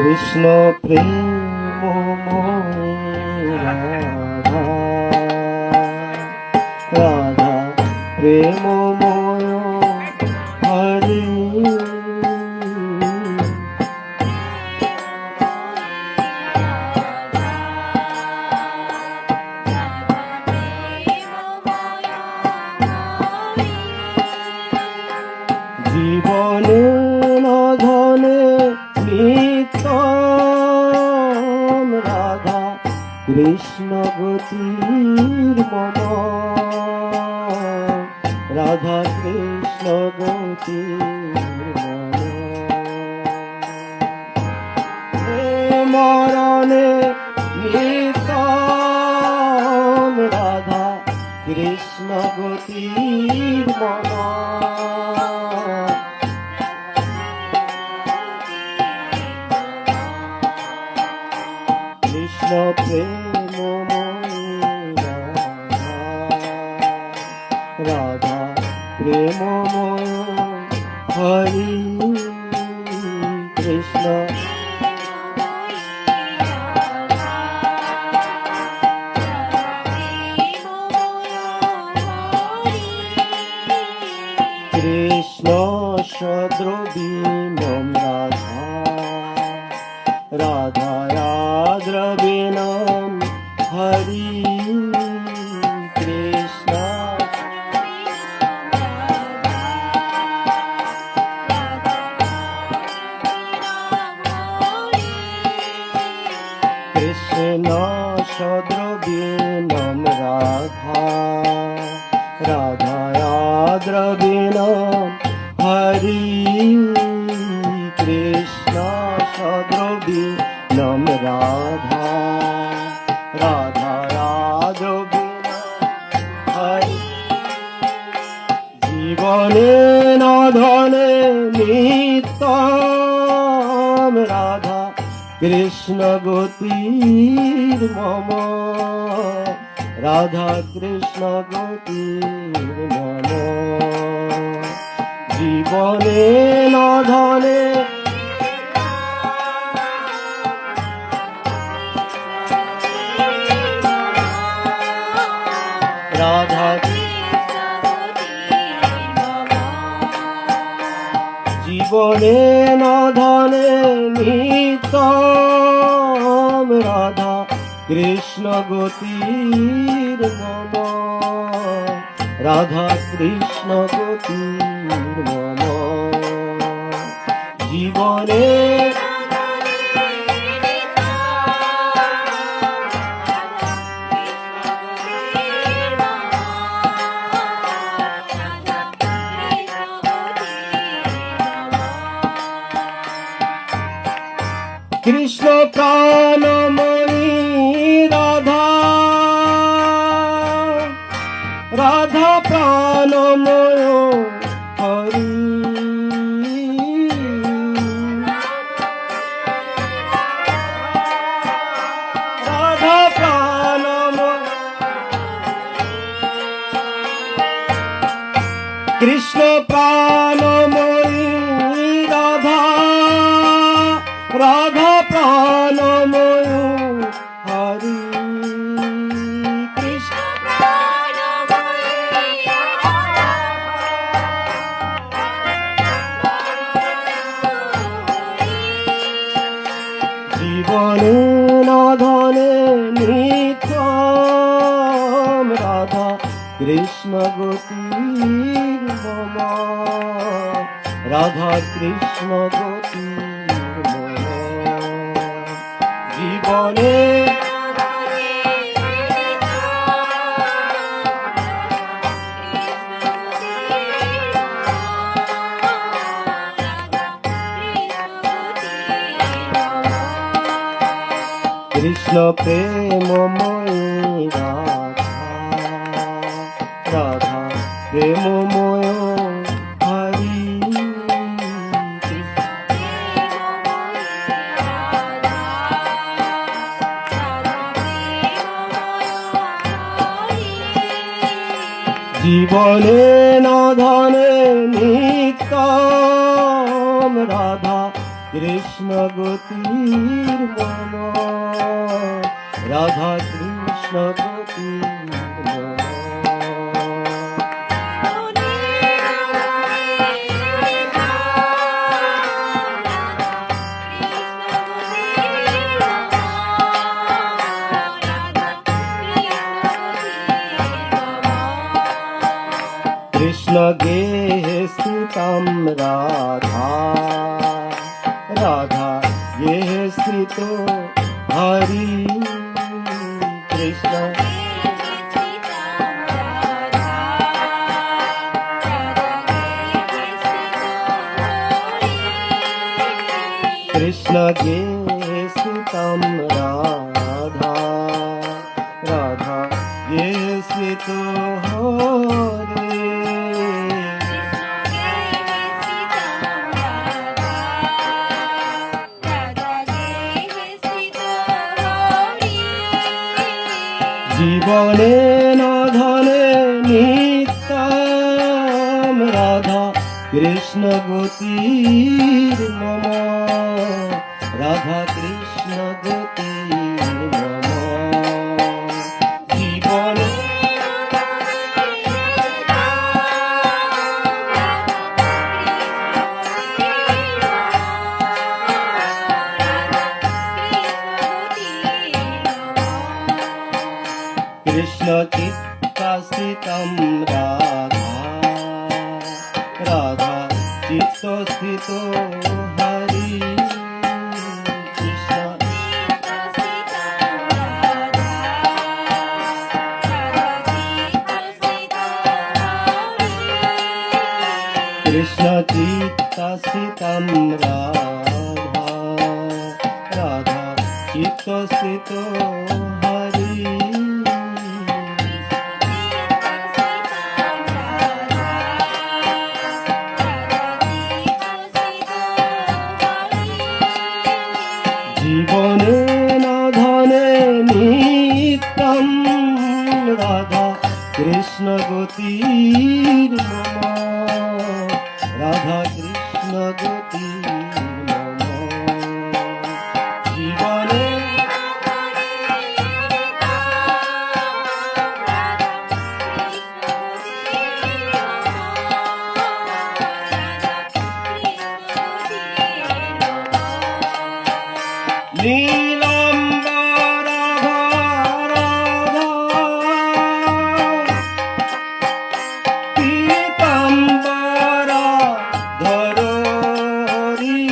কৃষ্ণ প্রেমময়ী রাধা, রাধা প্রেমময় হরি। জীবনে নধনে নিত্যম রাধা কৃষ্ণ গতির মম, রাধা কৃষ্ণ গতির মম। মরণে নিত্যম রাধা কৃষ্ণ গতির মম, কৃষ্ণ প্রেমময়ী রাধা, রাধা প্রেমময় হরি কৃষ্ণ। কৃষ্ণ সদ্রবীণম রাধা, রাধায়া দ্রবীণম হরি কৃষ্ণ। কৃষ্ণ সদ্রবীণম রাধা, রাধায়া দ্রবীণম হরি কৃষ্ণ সদ্রবীণম রাধা, রাধায়া দ্রবীণম হরি। জীবনে নধনে নিত্যম রাধা কৃষ্ণ গতির মম, রাধা কৃষ্ণ গতির মম। জীবনে নধনে রাধা, জীবনে নধনে নিত্যম রাধা কৃষ্ণ গতির মম, রাধা কৃষ্ণ গতির মম। জীবনে কৃষ্ণ প্রাণময়ী রাধা, রাধা প্রাণময় হরি। রাধা প্রাণময় কৃষ্ণ প্রাণময়ী রাধা, রাধা প্রাণময় হরি কৃষ্ণ। জীবনে নধনে নিত্যম রাধা কৃষ্ণ গতির মম, রাধা কৃষ্ণ গতির মম। জীবনে কৃষ্ণ প্রেমময়ী রাধা, রাধা প্রেমময় হরি। জীবনে নধনে নিত্যম রাধা কৃষ্ণ গতির মম রাধা কৃষ্ণ গতির মম কৃষ্ণ গেহে শ্রীতাম রাধা রাধা গেহে শ্রিত হরি কৃষ্ণ কৃষ্ণ গেহে শ্রীতাম রাধা রাধা গেহে শ্রিত হরি জীবনে না ধনে নিত্যাম রাধা কৃষ্ণ গতির মম রাধা কৃষ্ণ গতির মম জীবনে কৃষ্ণ চিত্তাস্থিতম রাধা রাধা চিত্তস্থিত হরি কৃষ্ণ কৃষ্ণ চিত্তাস্থিতম রাধা রাধা চিত্তস্থিত হরি জীবনে না ধনে নিত্যম রাধা কৃষ্ণ গতির মম রাধা কৃষ্ণ গতির মম জীবনে নীলাম্বর রাধা পীতাম্বর ধরি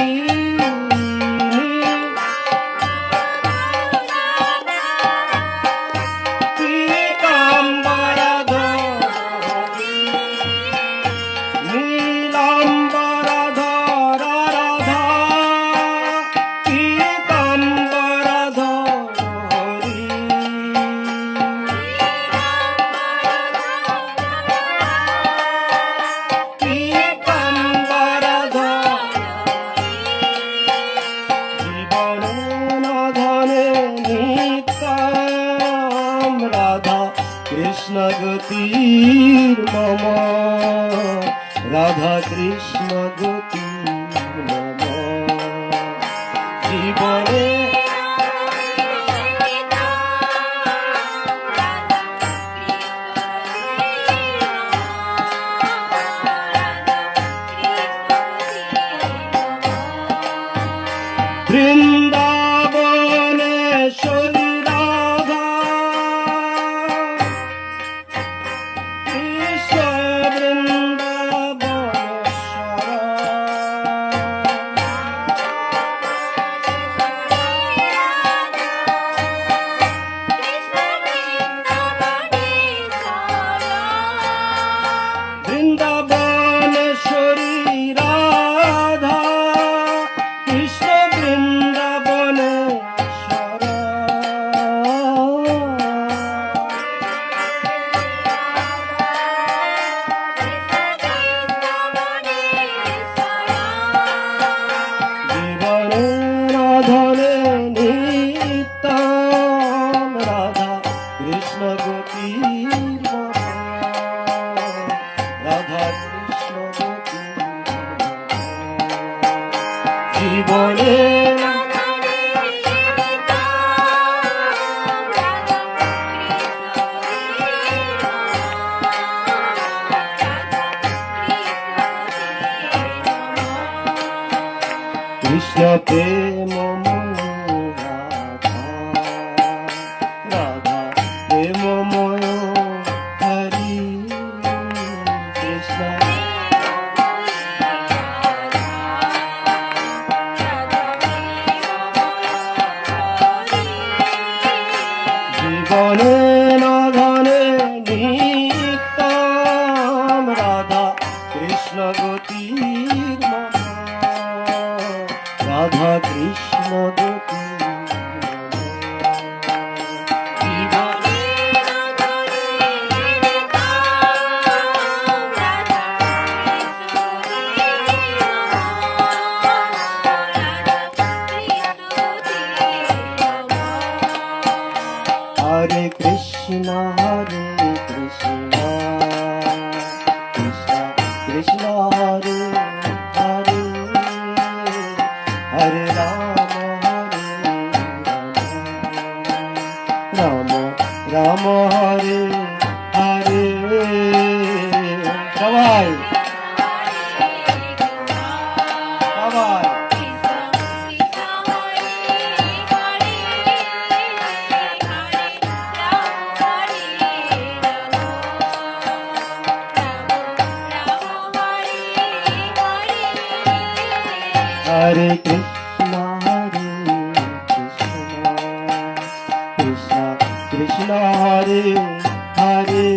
পীতাম্বর ধরি নীলাম্বর রাধা কৃষ্ণ গতির মম রাধা কৃষ্ণ গতির মম জীবনে বৃন্দাবনে শরী রাধা কৃষ্ণ বৃন্দাবনেশ্বর রাধা রাধা প্রেমময় হরি কৃষ্ণ জীবনে নধনে নিত্যম রাধা কৃষ্ণ গতির মম রাধা কৃষ্ণ গতির হরে কৃষ্ণ কৃষ্ণ কৃষ্ণ হরে হরে হরে রাম রাম রাম হরে হরে সবাই সবাই হরে কৃষ্ণ কৃষ্ণ কৃষ্ণ হরে হরে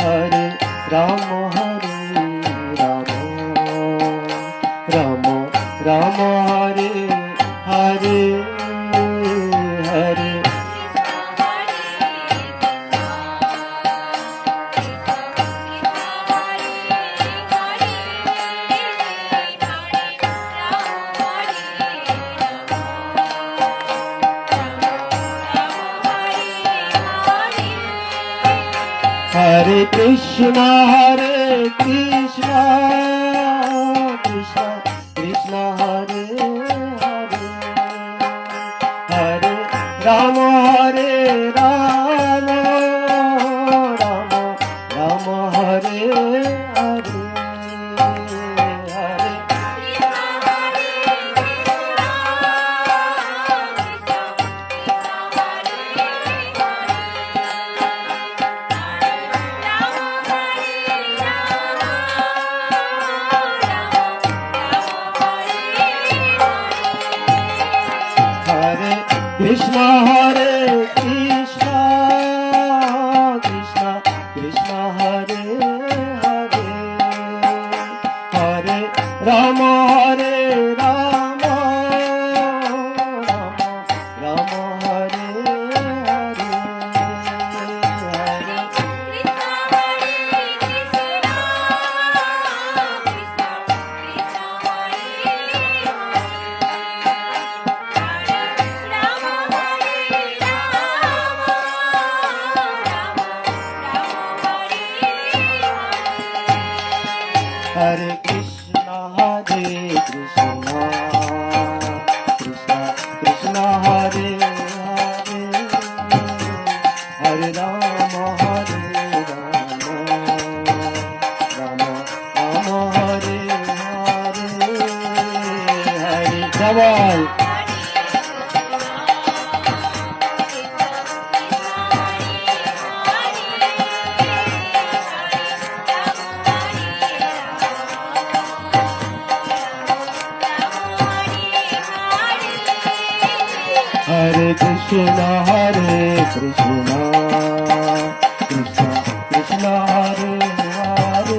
হরে রাম রাম রাম রাম হরে হরে হরে হরে কৃষ্ণ কৃষ্ণ কৃষ্ণ হরে হরে হরে রাম রাম রাম রাম হরে হরে হরে কৃষ্ণ কৃষ্ণ কৃষ্ণ কৃষ্ণ হরে হরে হরে রাম রাম রাম হরে হরে হরে হরে কৃষ্ণ কৃষ্ণ কৃষ্ণ কৃষ্ণ হরে হরে হরে রাম রাম রাম হরে হরে হরে সবাই हरे कृष्ण कृष्ण कृष्ण हरे हरे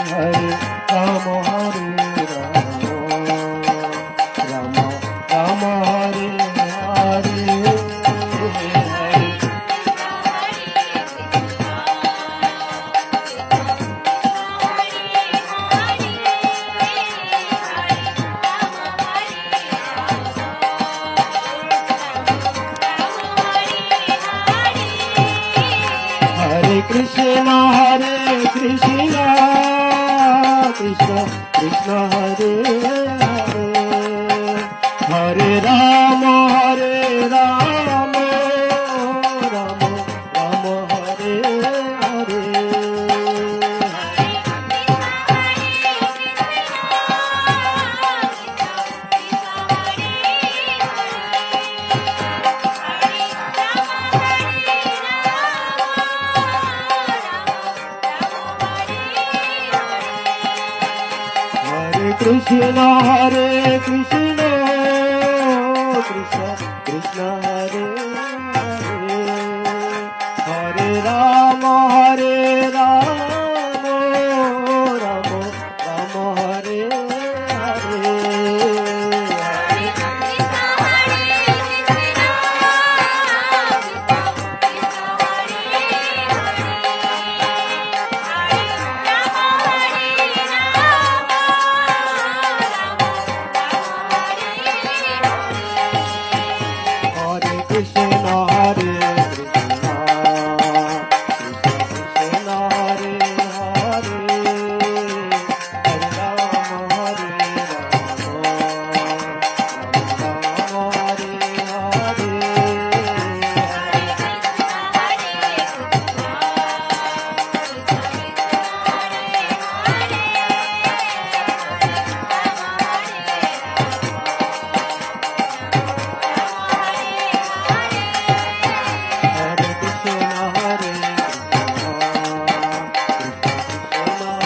हरे राम राम राम हरे हरे हरे कृष्ण कृष्ण कृष्ण हरे हरे हरे राम राम राम हरे हरे কৃষ্ণ হরে Krishna Krishna Krishna Hare Hare Hare Ram Ram Ram Hare Hare Krishna Hare Krishna Krishna Hare Hare Hare Rama Hare Rama Rama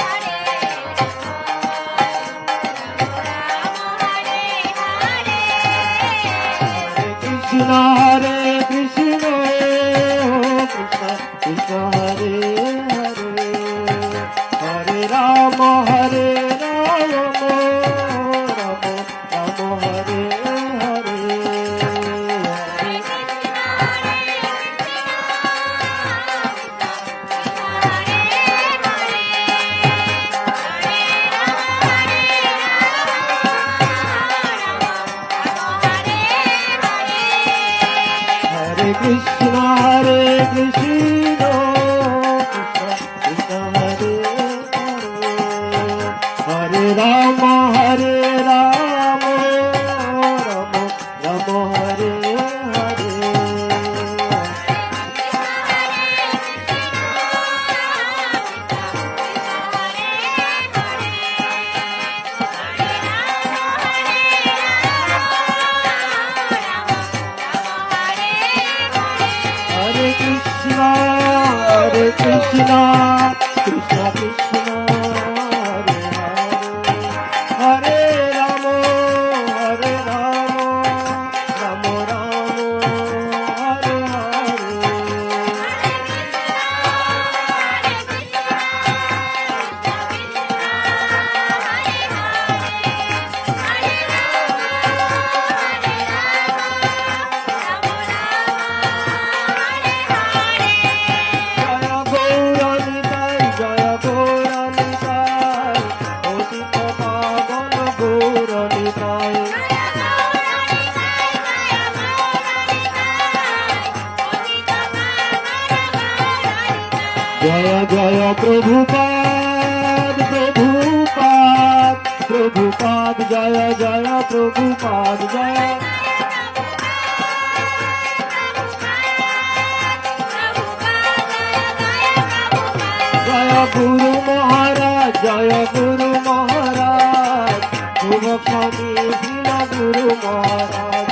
Hare Krishna Hare Krishna Krishna Krishna Hare Hare Hare Rama Hare Rama Rama Rama Hare Hare Krishna Hare Krishna Krishna Krishna Hare Hare Hare Rama Hare Rama Rama Rama Hare Hare Hare Krishna Krishna Krishna Hare Hare Hare Rama Hare Rama Rama Rama Hare Jaya Jaya Prabhupada Prabhupada Prabhupada Jaya Jaya Prabhupada Jaya Jaya Guru Maharaj Jaya Guru Maharaj Guru Swami Guru Maharaj